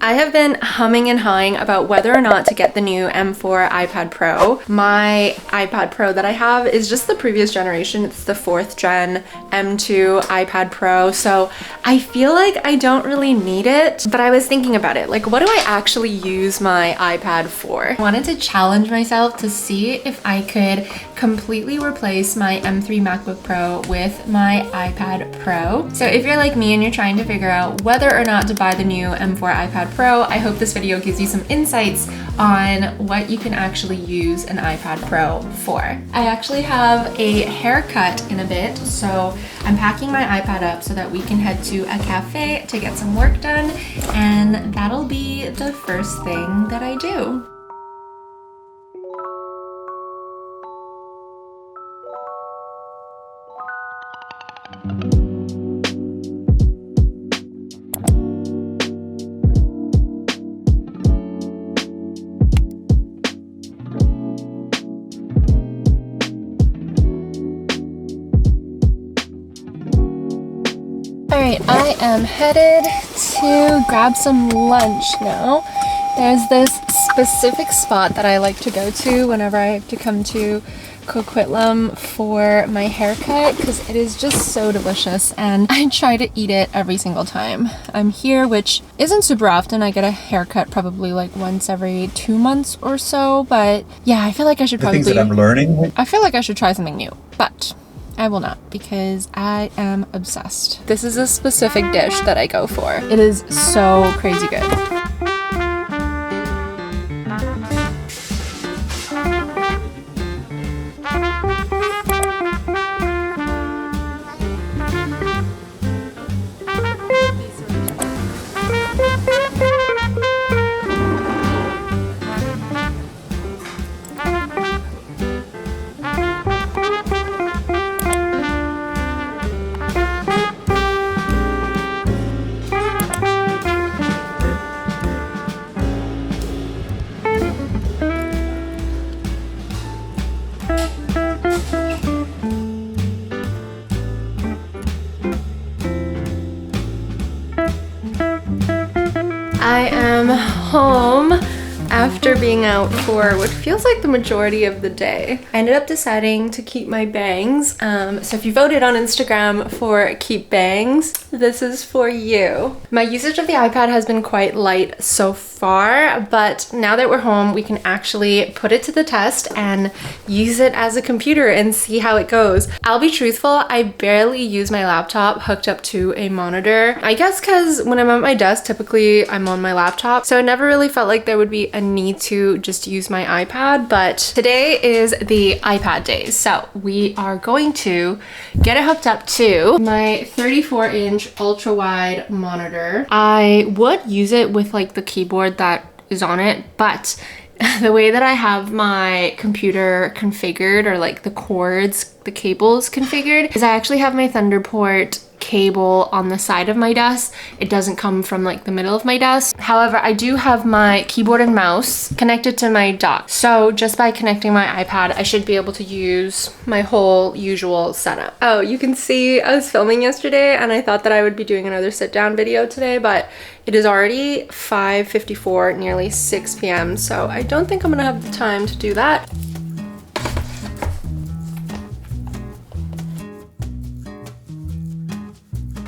I have been humming and hawing about whether or not to get the new M4 iPad Pro. My iPad Pro that I have is just the previous generation. It's the 4th gen M2 iPad Pro. So I feel like I don't really need it, but I was thinking about it. Like, what do I actually use my iPad for? I wanted to challenge myself to see if I could completely replace my M3 MacBook Pro with my iPad Pro. So if you're like me and you're trying to figure out whether or not to buy the new M4 iPad Pro, I hope this video gives you some insights on what you can actually use an iPad Pro for. I actually have a haircut in a bit, so I'm packing my iPad up so that we can head to a cafe to get some work done, and that'll be the first thing that I do. Alright, I am headed to grab some lunch now. There's this specific spot that I like to go to whenever I have to come to Coquitlam for my haircut because it is just so delicious and I try to eat it every single time I'm here, which isn't super often. I get a haircut probably like once every 2 months or so, but yeah, I feel like I should probably... The things that I'm learning? I feel like I should try something new, but I will not because I am obsessed. This is a specific dish that I go for. It is so crazy good. I am home after being out for what feels like the majority of the day. I ended up deciding to keep my bangs. So if you voted on Instagram for keep bangs, this is for you. My usage of the iPad has been quite light so far, but now that we're home, we can actually put it to the test and use it as a computer and see how it goes. I'll be truthful, I barely use my laptop hooked up to a monitor. I guess because when I'm at my desk, typically I'm on my laptop, so I never really felt like there would be a need to just use my iPad, but today is the iPad day, so we are going to get it hooked up to my 34-inch ultra-wide monitor. I would use it with like the keyboard that is on it, but the way that I have my computer configured, or like the cords, the cables configured, is I actually have my Thunderport cable on the side of my desk. It doesn't come from like the middle of my desk. However, I do have my keyboard and mouse connected to my dock. So just by connecting my iPad, I should be able to use my whole usual setup. Oh, you can see I was filming yesterday and I thought that I would be doing another sit down video today, but it is already 5:54, nearly 6 p.m. So I don't think I'm gonna have the time to do that.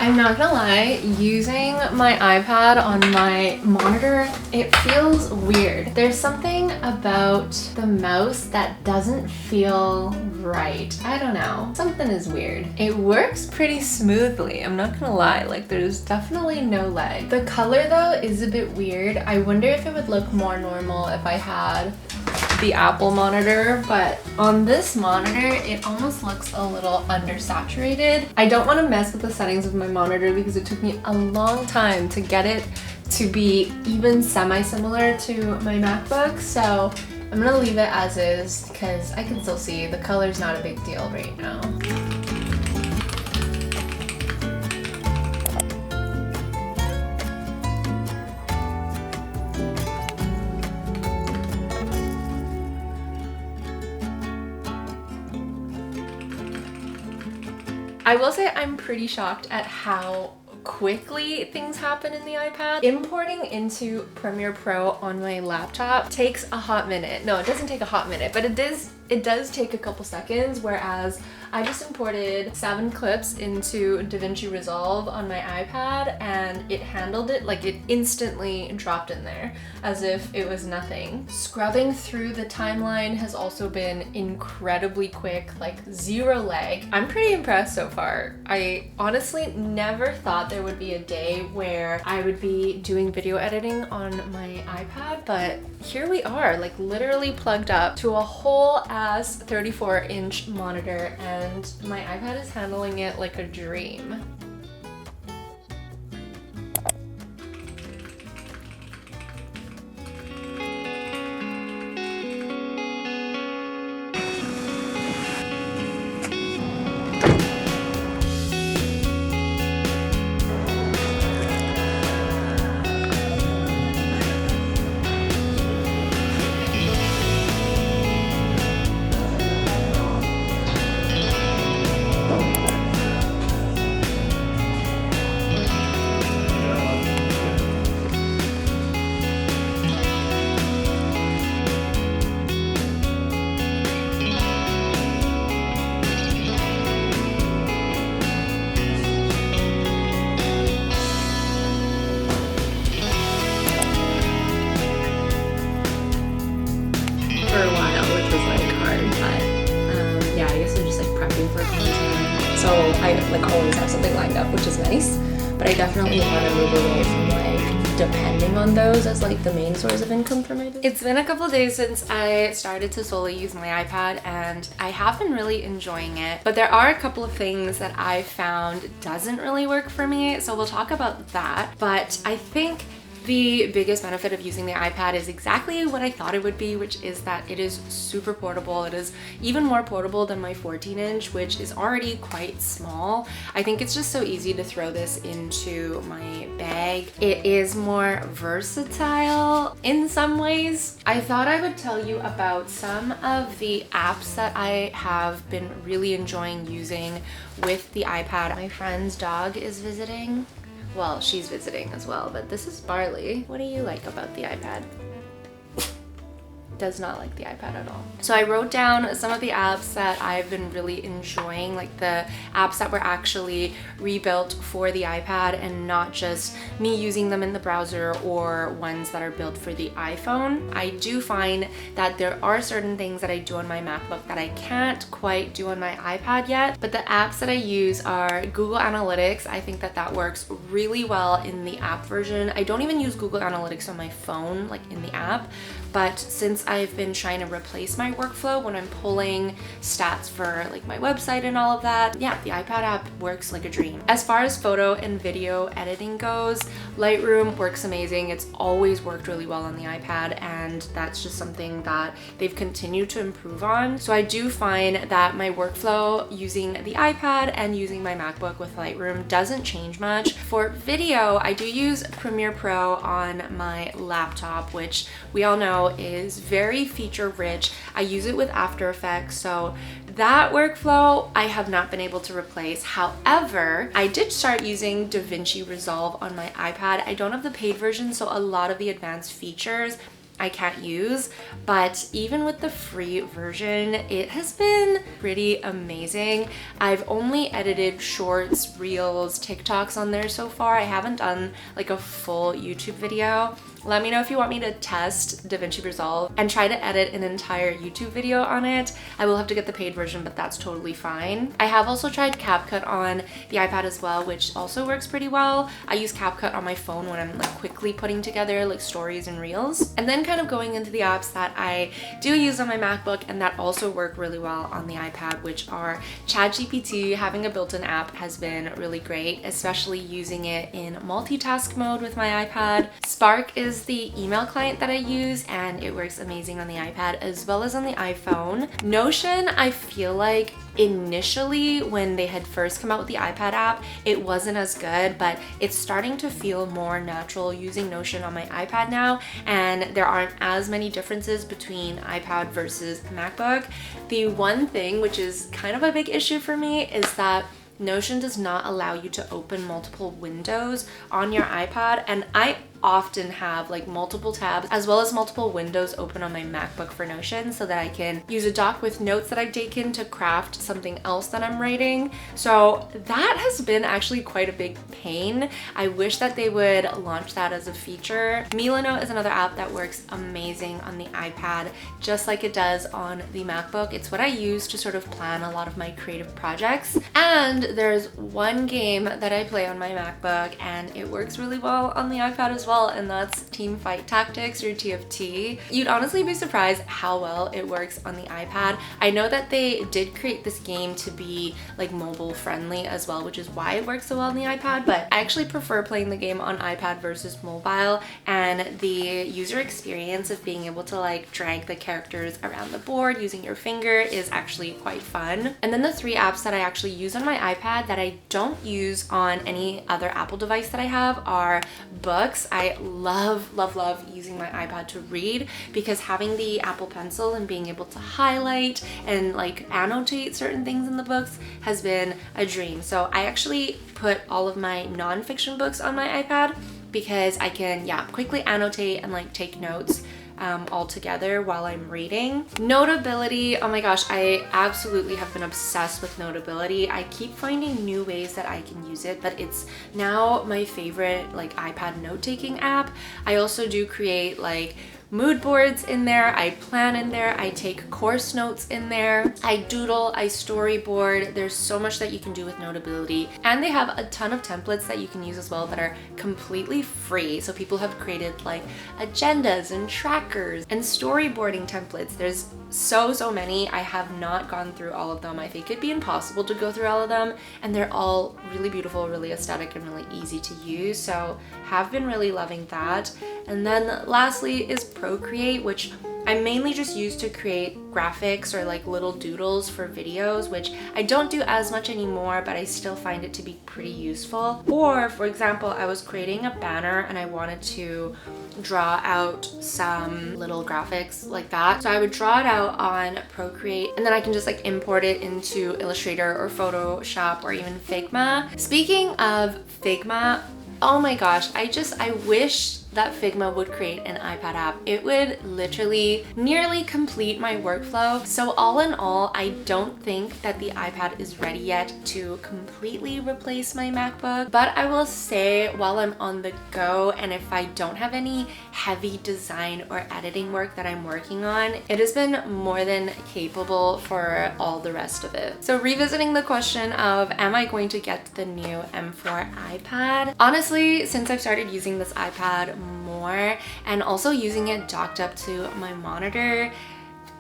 I'm not gonna lie, using my iPad on my monitor, it feels weird. There's something about the mouse that doesn't feel right. I don't know. Something is weird. It works pretty smoothly, I'm not gonna lie. Like, there's definitely no lag. The color though is a bit weird. I wonder if it would look more normal if I had the Apple monitor, but on this monitor it almost looks a little undersaturated. I don't want to mess with the settings of my monitor because it took me a long time to get it to be even semi-similar to my MacBook, so I'm gonna leave it as is because I can still see the color's not a big deal right now. I will say I'm pretty shocked at how quickly things happen in the iPad. Importing into Premiere Pro on my laptop takes a hot minute. No, it doesn't take a hot minute, but it does take a couple seconds, whereas I just imported 7 clips into DaVinci Resolve on my iPad and it handled it, like it instantly dropped in there as if it was nothing. Scrubbing through the timeline has also been incredibly quick, like 0 lag. I'm pretty impressed so far. I honestly never thought there would be a day where I would be doing video editing on my iPad, but here we are, like literally plugged up to a whole ass 34-inch monitor, and my iPad is handling it like a dream. So I like always have something lined up, which is nice, but I definitely want to move away from like depending on those as like the main source of income for my business. It's been a couple of days since I started to solely use my iPad, and I have been really enjoying it, but there are a couple of things that I found doesn't really work for me, so we'll talk about that. But I think the biggest benefit of using the iPad is exactly what I thought it would be, which is that it is super portable. It is even more portable than my 14-inch, which is already quite small. I think it's just so easy to throw this into my bag. It is more versatile in some ways. I thought I would tell you about some of the apps that I have been really enjoying using with the iPad. My friend's dog is visiting. Well, she's visiting as well, but this is Barley. What do you like about the iPad? Does not like the iPad at all. So I wrote down some of the apps that I've been really enjoying, like the apps that were actually rebuilt for the iPad and not just me using them in the browser or ones that are built for the iPhone. I do find that there are certain things that I do on my MacBook that I can't quite do on my iPad yet, but the apps that I use are Google Analytics. I think that that works really well in the app version. I don't even use Google Analytics on my phone, like in the app, but since I've been trying to replace my workflow when I'm pulling stats for like my website and all of that, yeah, the iPad app works like a dream. As far as photo and video editing goes, Lightroom works amazing. It's always worked really well on the iPad, and that's just something that they've continued to improve on. So I do find that my workflow using the iPad and using my MacBook with Lightroom doesn't change much. For video, I do use Premiere Pro on my laptop, which we all know is very feature rich. I use it with After Effects, so that workflow I have not been able to replace. However, I did start using DaVinci Resolve on my iPad. I don't have the paid version, so a lot of the advanced features I can't use, but even with the free version, it has been pretty amazing. I've only edited shorts, reels, TikToks on there so far. I haven't done like a full YouTube video. Let me know if you want me to test DaVinci Resolve and try to edit an entire YouTube video on it. I will have to get the paid version, but that's totally fine. I have also tried CapCut on the iPad as well, which also works pretty well. I use CapCut on my phone when I'm like quickly putting together like stories and reels. And then kind of going into the apps that I do use on my MacBook and that also work really well on the iPad, which are ChatGPT. Having a built-in app has been really great, especially using it in multitask mode with my iPad. Spark is the email client that I use, and it works amazing on the iPad as well as on the iPhone. Notion, I feel like initially when they had first come out with the iPad app, it wasn't as good, but it's starting to feel more natural using Notion on my iPad now, and there aren't as many differences between iPad versus MacBook. The one thing which is kind of a big issue for me is that Notion does not allow you to open multiple windows on your iPad, and I often have like multiple tabs as well as multiple windows open on my MacBook for Notion so that I can use a doc with notes that I've taken to craft something else that I'm writing. So that has been actually quite a big pain. I wish that they would launch that as a feature. Milano is another app that works amazing on the iPad, just like it does on the MacBook. It's what I use to sort of plan a lot of my creative projects. And there's one game that I play on my MacBook and it works really well on the iPad as well, and that's Teamfight Tactics, or TFT. You'd honestly be surprised how well it works on the iPad. I know that they did create this game to be like mobile friendly as well, which is why it works so well on the iPad, but I actually prefer playing the game on iPad versus mobile, and the user experience of being able to like drag the characters around the board using your finger is actually quite fun. And then the 3 apps that I actually use on my iPad that I don't use on any other Apple device that I have are books. I love using my iPad to read because having the Apple Pencil and being able to highlight and like annotate certain things in the books has been a dream. So I actually put all of my nonfiction books on my iPad because I can quickly annotate and like take notes all together while I'm reading. Notability, oh my gosh, I absolutely have been obsessed with Notability. I keep finding new ways that I can use it, but it's now my favorite like iPad note-taking app. I also do create like mood boards in there, I plan in there, I take course notes in there, I doodle, I storyboard. There's so much that you can do with Notability, and they have a ton of templates that you can use as well that are completely free. So people have created like agendas and trackers and storyboarding templates. There's so many. I have not gone through all of them. I think it'd be impossible to go through all of them, and they're all really beautiful, really aesthetic, and really easy to use. So have been really loving that. And then lastly is Procreate, which I mainly just use to create graphics or like little doodles for videos, which I don't do as much anymore, but I still find it to be pretty useful. Or for example, I was creating a banner and I wanted to draw out some little graphics like that. So I would draw it out on Procreate, and then I can just like import it into Illustrator or Photoshop or even Figma. Speaking of Figma, oh my gosh, I wish that Figma would create an iPad app. It would literally nearly complete my workflow. So all in all, I don't think that the iPad is ready yet to completely replace my MacBook, but I will say while I'm on the go and if I don't have any heavy design or editing work that I'm working on, it has been more than capable for all the rest of it. So revisiting the question of, am I going to get the new M4 iPad? Honestly, since I've started using this iPad more and also using it docked up to my monitor,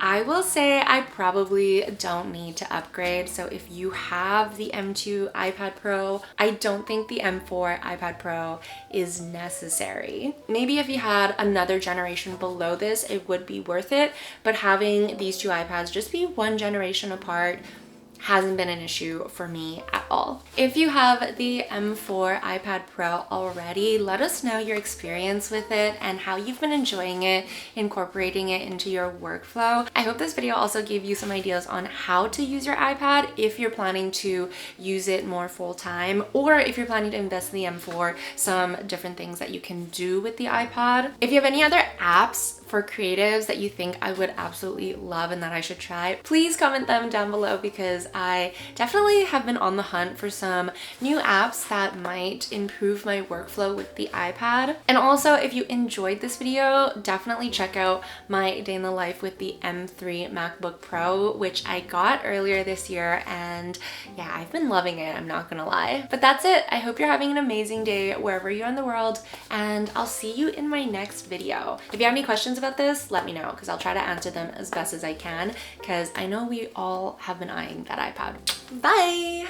I will say I probably don't need to upgrade. So if you have the M2 iPad Pro, I don't think the M4 iPad Pro is necessary. Maybe if you had another generation below this, it would be worth it, but having these 2 iPads just be 1 generation apart hasn't been an issue for me at all. If you have the M4 iPad Pro already, let us know your experience with it and how you've been enjoying it, incorporating it into your workflow. I hope this video also gave you some ideas on how to use your iPad if you're planning to use it more full time, or if you're planning to invest in the M4, some different things that you can do with the iPad. If you have any other apps for creatives that you think I would absolutely love and that I should try, please comment them down below, because I definitely have been on the hunt for some new apps that might improve my workflow with the iPad. And also, if you enjoyed this video, definitely check out my day in the life with the M3 MacBook Pro, which I got earlier this year, and yeah, I've been loving it, I'm not gonna lie. But that's it. I hope you're having an amazing day wherever you're in the world, and I'll see you in my next video. If you have any questions about this, let me know, because I'll try to answer them as best as I can, because I know we all have been eyeing that iPad. Bye!